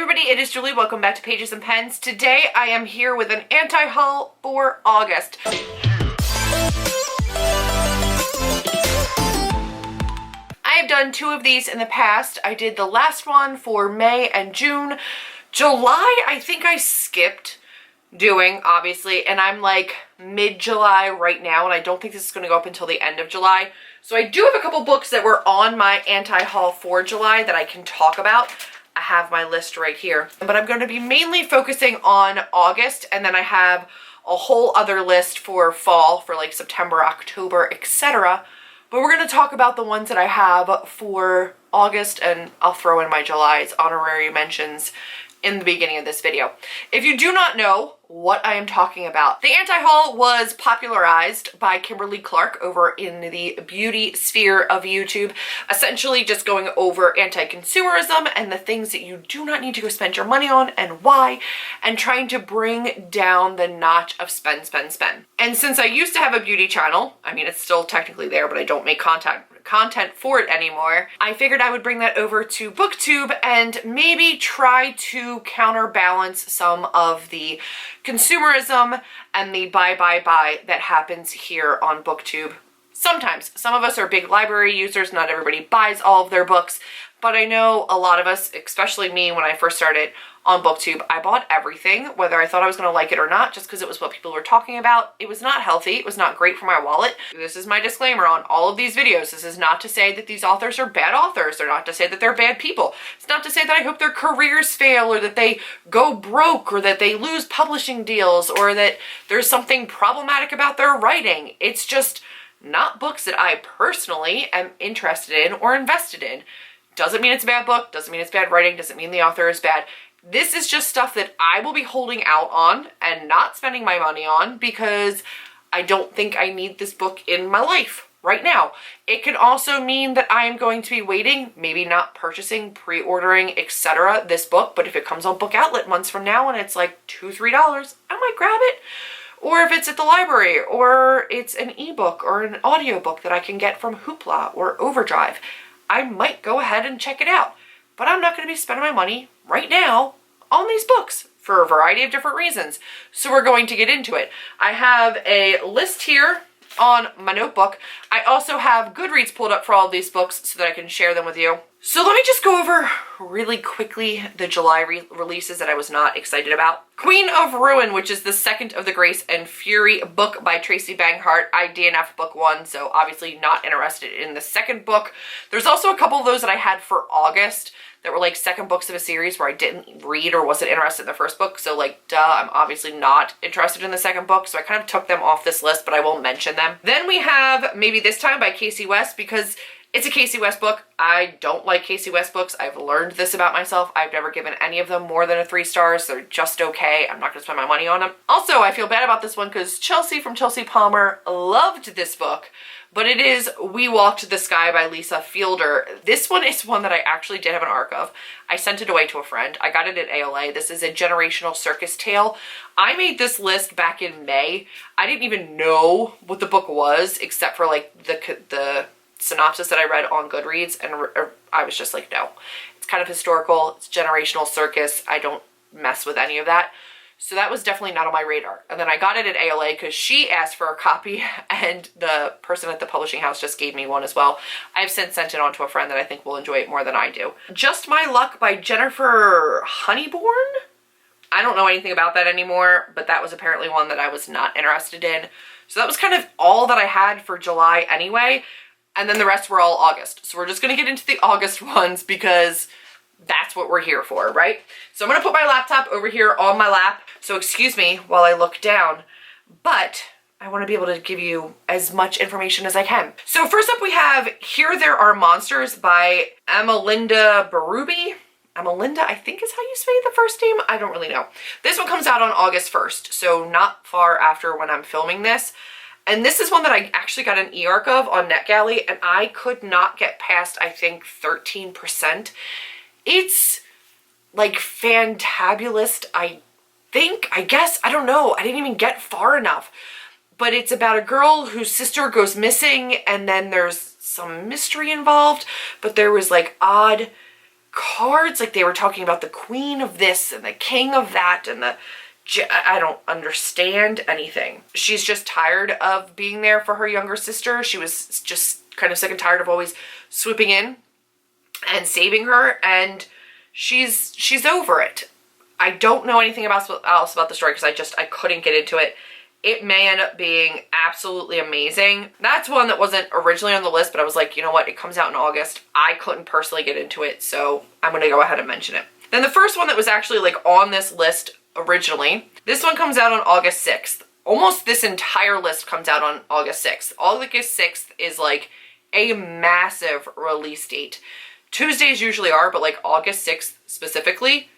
everybody, it is Julie. Welcome back to Pages and Pens. Today I am here with an anti-haul for August. I have done two of these in the past. I did the last one for May and June. July, I think I skipped doing, obviously, and I'm like mid-July right now, and I don't think this is going to go up until the end of July. So I do have a couple books that were on my anti-haul for July that I can talk about. I have my list right here, but I'm going to be mainly focusing on August, and then I have a whole other list for fall, for like September, October, etc. But we're going to talk about the ones that I have for August, and I'll throw in my July's honorary mentions in the beginning of this video. If you do not know what I am talking about, the anti-haul was popularized by Kimberly Clark over in the beauty sphere of YouTube, essentially just going over anti-consumerism and the things that you do not need to go spend your money on and why, and trying to bring down the notch of spend, spend, spend. And since I used to have a beauty channel, I mean, it's still technically there, but I don't make content for it anymore, I figured I would bring that over to BookTube and maybe try to counterbalance some of the consumerism and the buy that happens here on BookTube. Sometimes. Some of us are big library users, not everybody buys all of their books, but I know a lot of us, especially me when I first started on BookTube, I bought everything, whether I thought I was going to like it or not, just because it was what people were talking about. It was not healthy. It was not great for my wallet. This is my disclaimer on all of these videos. This is not to say that these authors are bad authors. They're not to say that they're bad people. It's not to say that I hope their careers fail or that they go broke or that they lose publishing deals or that there's something problematic about their writing. It's just not books that I personally am interested in or invested in. Doesn't mean it's a bad book. Doesn't mean it's bad writing. Doesn't mean the author is bad. This is just stuff that I will be holding out on and not spending my money on because I don't think I need this book in my life right now. It could also mean that I am going to be waiting, maybe not purchasing, pre-ordering, etc. this book, but if it comes on Book Outlet months from now and it's like $2, $3, I might grab it. Or if it's at the library, or it's an ebook or an audiobook that I can get from Hoopla or Overdrive, I might go ahead and check it out. But I'm not going to be spending my money right now on these books for a variety of different reasons. So we're going to get into it. I have a list here on my notebook. I also have Goodreads pulled up for all of these books so that I can share them with you. So let me just go over really quickly the July releases that I was not excited about. Queen of Ruin, which is the second of the Grace and Fury book by Tracy Banghart. I DNF'd book one, so obviously not interested in the second book. There's also a couple of those that I had for August that were like second books of a series where I didn't read or wasn't interested in the first book. So like, duh, I'm obviously not interested in the second book. So I kind of took them off this list, but I won't mention them. Then we have Maybe This Time by Casey West because it's a Casey West book. I don't like Casey West books. I've learned this about myself. I've never given any of them more than a 3 stars. They're just okay. I'm not going to spend my money on them. Also, I feel bad about this one because Chelsea from Chelsea Palmer loved this book, but it is We Walked the Sky by Lisa Fielder. This one is one that I actually did have an arc of. I sent it away to a friend. I got it at ALA. This is a generational circus tale. I made this list back in May. I didn't even know what the book was except for like the synopsis that I read on Goodreads, and I was just like, no. It's kind of historical. It's generational circus. I don't mess with any of that. So that was definitely not on my radar. And then I got it at ALA because she asked for a copy and the person at the publishing house just gave me one as well. I've since sent it on to a friend that I think will enjoy it more than I do. Just My Luck by Jennifer Honeyborn. I don't know anything about that anymore, but that was apparently one that I was not interested in. So that was kind of all that I had for July anyway. And then the rest were all August. So we're just going to get into the August ones because that's what we're here for, right? So I'm going to put my laptop over here on my lap. So excuse me while I look down, but I want to be able to give you as much information as I can. So first up we have Here There Are Monsters by Amalinda Berube. Amalinda, I think is how you say the first name. I don't really know. This one comes out on August 1st, so not far after when I'm filming this. And this is one that I actually got an e-arc of on NetGalley, and I could not get past, I think, 13%. It's like fantabulous, I guess, I don't know. I didn't even get far enough. But it's about a girl whose sister goes missing, and then there's some mystery involved, but there was like odd cards, like they were talking about the queen of this and the king of that and I don't understand anything. She's just tired of being there for her younger sister. She was just kind of sick and tired of always swooping in and saving her, and she's over it. I don't know anything else about the story because I couldn't get into it. It may end up being absolutely amazing. That's one that wasn't originally on the list, but I was like, you know what? It comes out in August. I couldn't personally get into it, so I'm going to go ahead and mention it. Then the first one that was actually like on this list originally, this one comes out on August 6th. Almost this entire list comes out on August 6th. August 6th is like a massive release date. Tuesdays usually are, but like August 6th specifically,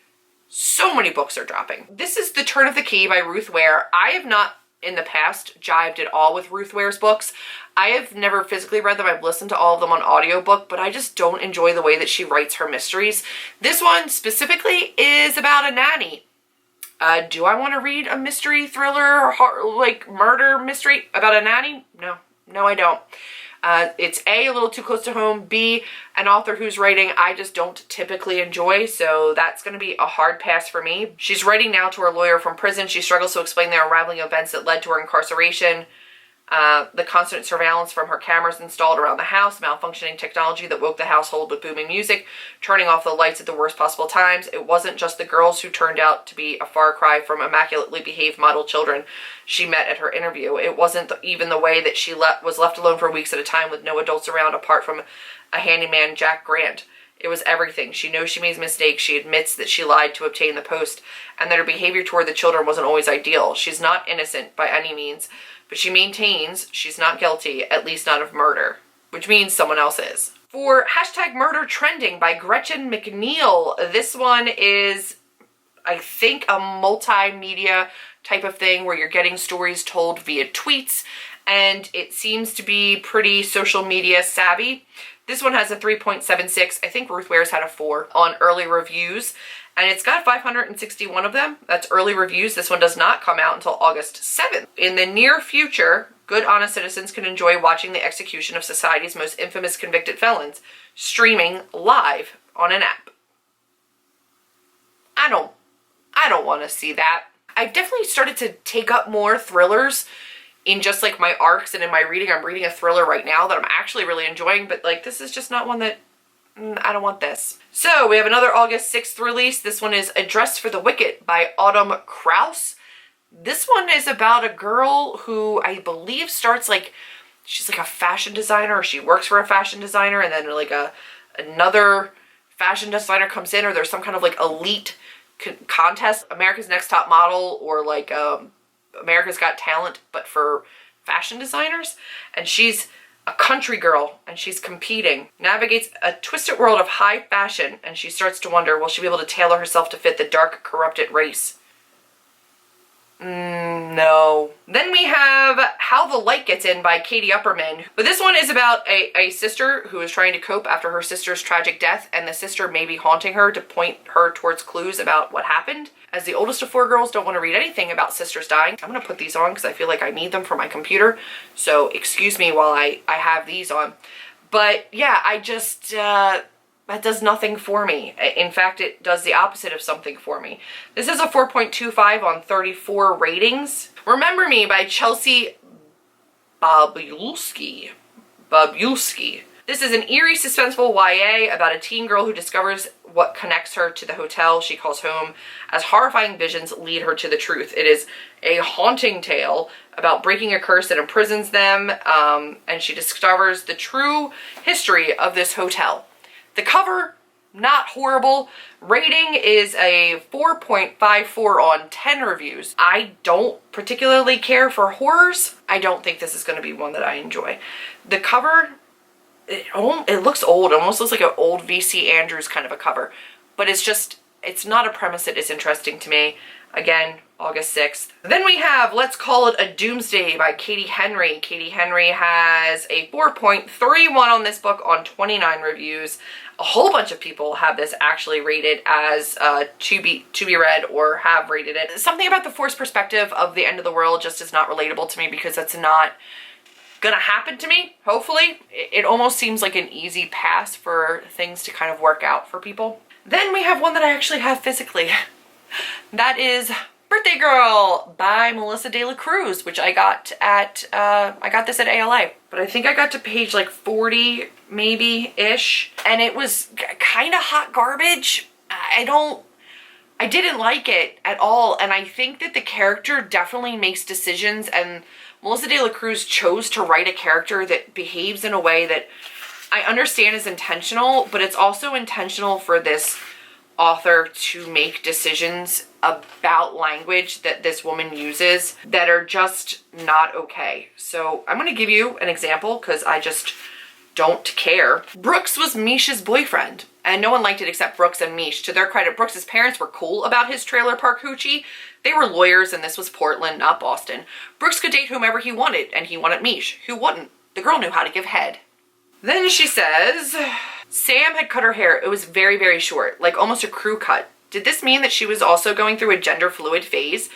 so many books are dropping. This is The Turn of the Key by Ruth Ware. I have not in the past jived at all with Ruth Ware's books. I have never physically read them. I've listened to all of them on audiobook, but I just don't enjoy the way that she writes her mysteries. This one specifically is about a nanny. Do I want to read a mystery thriller or like murder mystery about a nanny? No, I don't. It's A, little too close to home, B, an author whose writing I just don't typically enjoy, so that's going to be a hard pass for me. She's writing now to her lawyer from prison. She struggles to explain the unraveling events that led to her incarceration, the constant surveillance from her cameras installed around the house, malfunctioning technology that woke the household with booming music, turning off the lights at the worst possible times. It wasn't just the girls who turned out to be a far cry from immaculately behaved model children she met at her interview. It wasn't even the way that she was left alone for weeks at a time with no adults around apart from a handyman, Jack Grant. It was everything. She knows she made mistakes. She admits that she lied to obtain the post and that her behavior toward the children wasn't always ideal. She's not innocent by any means, but she maintains she's not guilty, at least not of murder, which means someone else is. For #Murder Trending by Gretchen McNeil, this one is, I think, a multimedia type of thing where you're getting stories told via tweets, and it seems to be pretty social media savvy. This one has a 3.76. I think Ruth Ware's had a 4 on early reviews, and it's got 561 of them. That's early reviews. This one does not come out until August 7th. In the near future, good, honest citizens can enjoy watching the execution of society's most infamous convicted felons, streaming live on an app. I don't want to see that. I've definitely started to take up more thrillers in just like my arcs and in my reading. I'm reading a thriller right now that I'm actually really enjoying, but like this is just not one that I don't want this. So we have another August 6th release. This one is A Dress for the Wicked by Autumn Krause. This one is about a girl who I believe starts like, she's like a fashion designer, or she works for a fashion designer, and then like another fashion designer comes in, or there's some kind of like elite contest, America's Next Top Model, or like America's Got Talent, but for fashion designers. And she's a country girl, and she's competing, navigates a twisted world of high fashion, and she starts to wonder, will she be able to tailor herself to fit the dark, corrupted race? No. Then we have How the Light Gets In by Katie Upperman. But this one is about a sister who is trying to cope after her sister's tragic death, and the sister may be haunting her to point her towards clues about what happened. As the oldest of 4 girls, don't want to read anything about sisters dying. I'm going to put these on because I feel like I need them for my computer. So excuse me while I have these on. But yeah, I just... that does nothing for me. In fact, it does the opposite of something for me. This is a 4.25 on 34 ratings. Remember Me by Chelsea Babulski. This is an eerie, suspenseful YA about a teen girl who discovers what connects her to the hotel she calls home as horrifying visions lead her to the truth. It is a haunting tale about breaking a curse that imprisons them, and she discovers the true history of this hotel. The cover, not horrible. Rating is a 4.54 on 10 reviews. I don't particularly care for horrors. I don't think this is going to be one that I enjoy. The cover, it looks old. It almost looks like an old V.C. Andrews kind of a cover. But it's not a premise that is interesting to me. Again, August 6th. Then we have Let's Call It a Doomsday by Katie Henry. Katie Henry has a 4.31 on this book on 29 reviews. A whole bunch of people have this actually rated as to be read, or have rated it. Something about the forced perspective of the end of the world just is not relatable to me, because that's not gonna happen to me, hopefully. It almost seems like an easy pass for things to kind of work out for people. Then we have one that I actually have physically. That is Birthday Girl by Melissa De La Cruz, which I got at, I got this at ALA. But I think I got to page like 40 maybe-ish. And it was kind of hot garbage. I didn't like it at all. And I think that the character definitely makes decisions, and Melissa De La Cruz chose to write a character that behaves in a way that I understand is intentional, but it's also intentional for this author to make decisions about language that this woman uses that are just not okay. So I'm going to give you an example because I just don't care. Brooks was Misha's boyfriend, and no one liked it except Brooks and Mish. To their credit, Brooks's parents were cool about his trailer park hoochie. They were lawyers, and this was Portland, not Boston. Brooks could date whomever he wanted, and he wanted Mish. Who wouldn't? The girl knew how to give head. Then she says, Sam had cut her hair. It was very, very short, like almost a crew cut. Did this mean that she was also going through a gender fluid phase?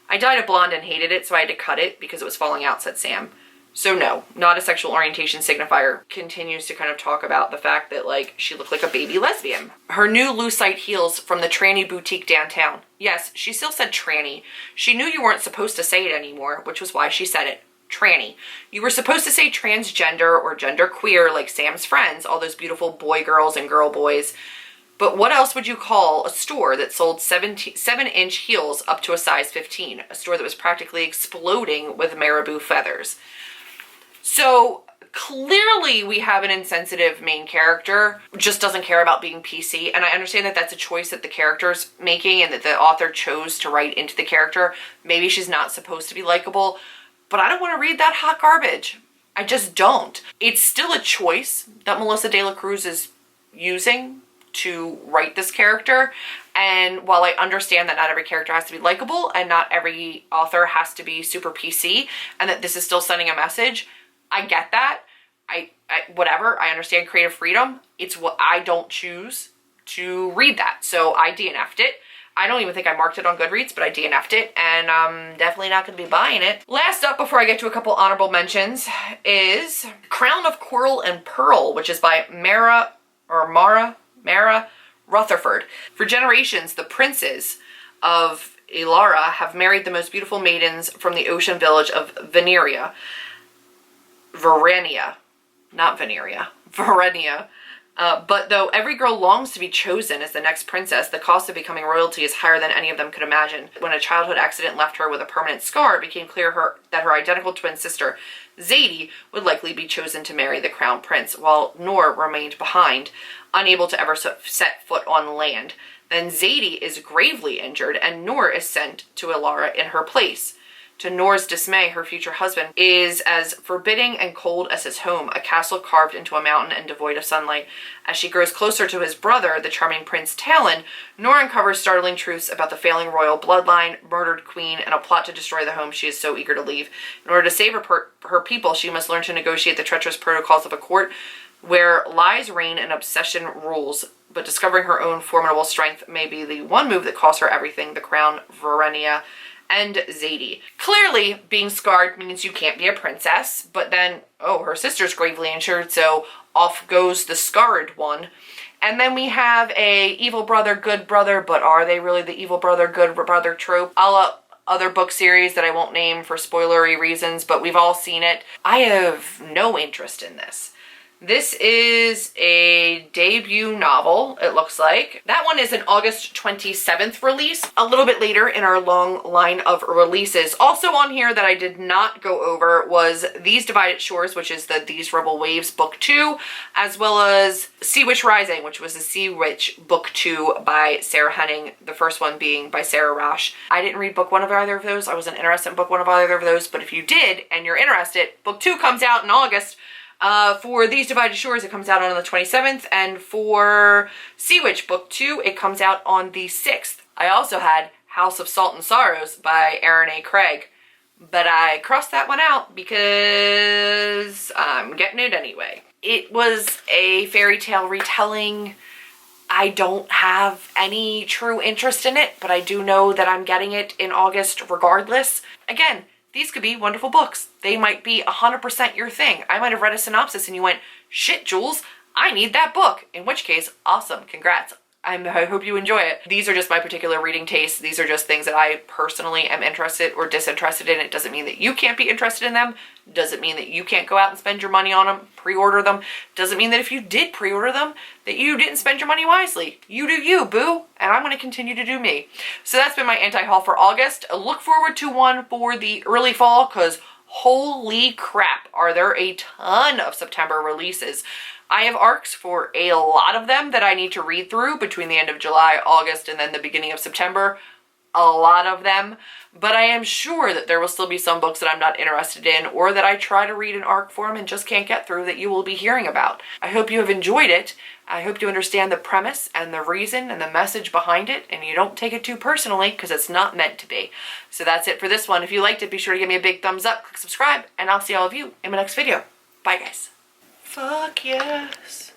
I dyed a blonde and hated it, so I had to cut it because it was falling out, said Sam. So no, not a sexual orientation signifier. Continues to kind of talk about the fact that, like, she looked like a baby lesbian. Her new lucite heels from the tranny boutique downtown. Yes, she still said tranny. She knew you weren't supposed to say it anymore, which was why she said it. Tranny. You were supposed to say transgender or genderqueer like Sam's friends, all those beautiful boy girls and girl boys. But what else would you call a store that sold 7-inch heels up to a size 15? A store that was practically exploding with marabou feathers. So clearly we have an insensitive main character, just doesn't care about being PC. And I understand that that's a choice that the character's making and that the author chose to write into the character. Maybe she's not supposed to be likable, but I don't want to read that hot garbage. I just don't. It's still a choice that Melissa De La Cruz is using to write this character. And while I understand that not every character has to be likable and not every author has to be super PC and that this is still sending a message, I get that. Whatever, I understand creative freedom. It's what I don't choose to read that. So I DNF'd it. I don't even think I marked it on Goodreads, but I DNF'd it, and I'm definitely not going to be buying it. Last up, before I get to a couple honorable mentions, is Crown of Coral and Pearl, which is by Mara Rutherford. For generations, the princes of Ilara have married the most beautiful maidens from the ocean village of Verenia. But though every girl longs to be chosen as the next princess, the cost of becoming royalty is higher than any of them could imagine. When a childhood accident left her with a permanent scar, it became clear that her identical twin sister, Zadie, would likely be chosen to marry the crown prince, while Noor remained behind, unable to ever set foot on land. Then Zadie is gravely injured, and Noor is sent to Ilara in her place. To Noor's dismay, her future husband is as forbidding and cold as his home, a castle carved into a mountain and devoid of sunlight. As she grows closer to his brother, the charming Prince Talon, Noor uncovers startling truths about the failing royal bloodline, murdered queen, and a plot to destroy the home she is so eager to leave. In order to save her people, she must learn to negotiate the treacherous protocols of a court where lies reign and obsession rules. But discovering her own formidable strength may be the one move that costs her everything, the crown, Verenia, and Zadie. Clearly, being scarred means you can't be a princess, but then, oh, her sister's gravely injured, so off goes the scarred one. And then we have a evil brother, good brother, but are they really the evil brother, good brother trope? A la other book series that I won't name for spoilery reasons, but we've all seen it. I have no interest in this. This is a debut novel, it looks like. That one is an August 27th release, a little bit later in our long line of releases. Also on here that I did not go over was These Divided Shores, which is the These Rebel Waves book 2, as well as Sea Witch Rising, which was the Sea Witch book 2 by Sarah Henning, the first one being by Sarah Rash. I didn't read book 1 of either of those. I wasn't interested in book 1 of either of those, but if you did and you're interested, book 2 comes out in August. For These Divided Shores, it comes out on the 27th, and for Sea Witch Book 2, it comes out on the 6th. I also had House of Salt and Sorrows by Aaron A. Craig, but I crossed that one out because I'm getting it anyway. It was a fairy tale retelling. I don't have any true interest in it, but I do know that I'm getting it in August regardless. Again, these could be wonderful books. They might be 100% your thing. I might have read a synopsis and you went, shit, Jules, I need that book. In which case, awesome, congrats. I hope you enjoy it. These are just my particular reading tastes. These are just things that I personally am interested or disinterested in. It doesn't mean that you can't be interested in them. Doesn't mean that you can't go out and spend your money on them, pre-order them. Doesn't mean that if you did pre-order them, that you didn't spend your money wisely. You do you, boo. And I'm going to continue to do me. So that's been my anti-haul for August. Look forward to one for the early fall, because holy crap, are there a ton of September releases. I have arcs for a lot of them that I need to read through between the end of July, August, and then the beginning of September. A lot of them. But I am sure that there will still be some books that I'm not interested in, or that I try to read an arc form and just can't get through, that you will be hearing about. I hope you have enjoyed it. I hope you understand the premise and the reason and the message behind it, and you don't take it too personally, because it's not meant to be. So that's it for this one. If you liked it, be sure to give me a big thumbs up, click subscribe, and I'll see all of you in my next video. Bye, guys. Fuck yes.